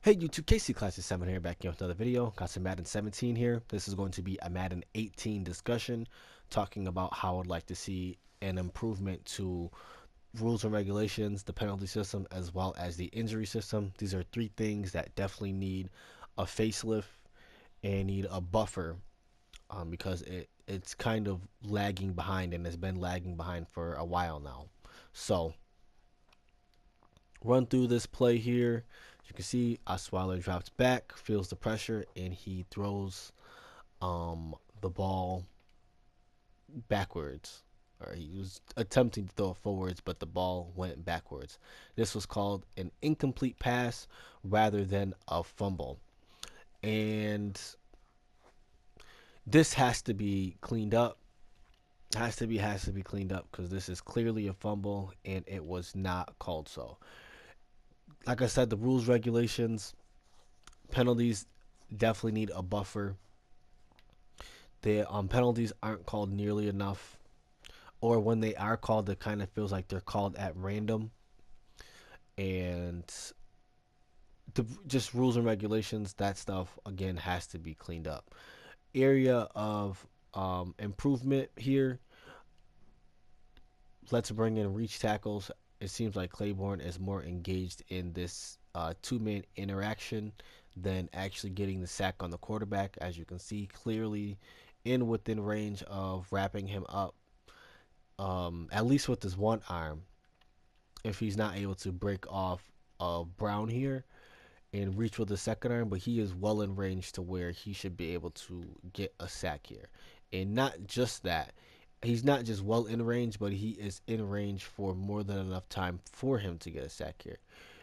Hey YouTube, Casey Classic 7 here, back here with another video. Got some Madden 17 here. This is going to be a Madden 18 discussion, talking about how I'd like to see an improvement to rules and regulations, the penalty system, as well as the injury system. These are three things that definitely need a facelift and need a buffer, because it's kind of lagging behind and has been lagging behind for a while now. So run through this play here. You can see Osweiler drops back, feels the pressure, and he throws the ball backwards. Or he was attempting to throw it forwards, but the ball went backwards. This was called an incomplete pass rather than a fumble. And this has to be cleaned up. Has to be cleaned up because this is clearly a fumble and it was not called so. Like I said, the rules, regulations, penalties definitely need a buffer. The penalties aren't called nearly enough, or when they are called, it kind of feels like they're called at random. And just rules and regulations, that stuff again has to be cleaned up. Area of improvement here. Let's bring in reach tackles. It seems like Claiborne is more engaged in this two-man interaction than actually getting the sack on the quarterback. As you can see, clearly within range of wrapping him up, at least with his one arm, if he's not able to break off Brown here and reach with the second arm, but he is well in range to where he should be able to get a sack here. And not just that, he's not just well in range, but he is in range for more than enough time for him to get a sack here.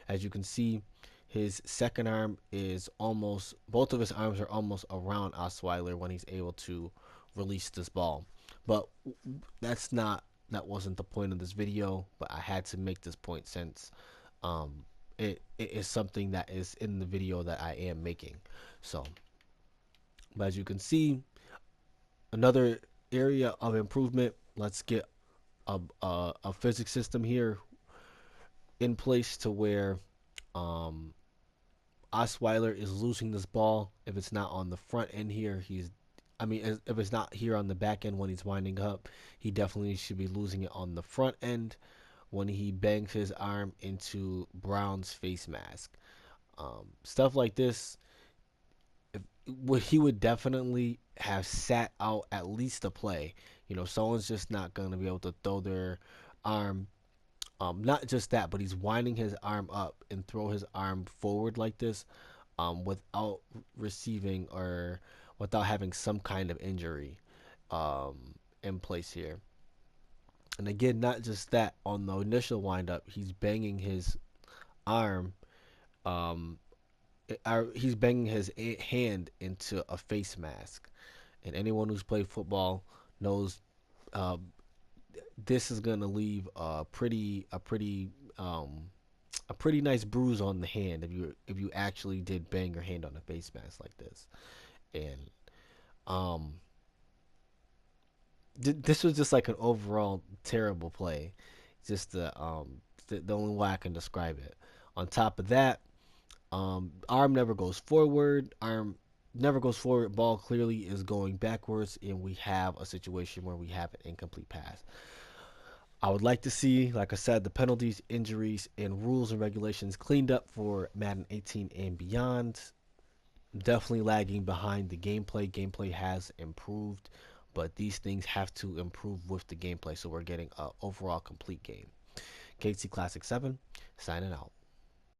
As you can see, his second arm is almost, both of his arms are almost around Osweiler when he's able to release this ball. But that wasn't the point of this video, but I had to make this point since it is something that is in the video that I am making. So, but as you can see, another area of improvement. Let's get a physics system here in place to where um, Osweiler is losing this ball. If it's not on the front end here, if it's not here on the back end when he's winding up, he definitely should be losing it on the front end when he bangs his arm into Brown's face mask. Stuff like this, he would definitely have sat out at least a play. Someone's just not going to be able to throw their arm. Not just that, but he's winding his arm up and throw his arm forward like this, without receiving or without having some kind of injury in place here. And again, not just that, on the initial windup, he's banging his arm, um, he's banging his hand into a face mask. And anyone who's played football knows uh, this is gonna leave a pretty nice bruise on the hand if you actually did bang your hand on a face mask like this. And um, this was just like an overall terrible play. Just the only way I can describe it. On top of that, arm never goes forward. Arm never goes forward. Ball clearly is going backwards, and we have a situation where we have an incomplete pass. I would like to see, like I said, the penalties, injuries, and rules and regulations cleaned up for Madden 18 and beyond. Definitely lagging behind the gameplay. Gameplay has improved, but these things have to improve with the gameplay so we're getting an overall complete game. KC Classic 7, signing out.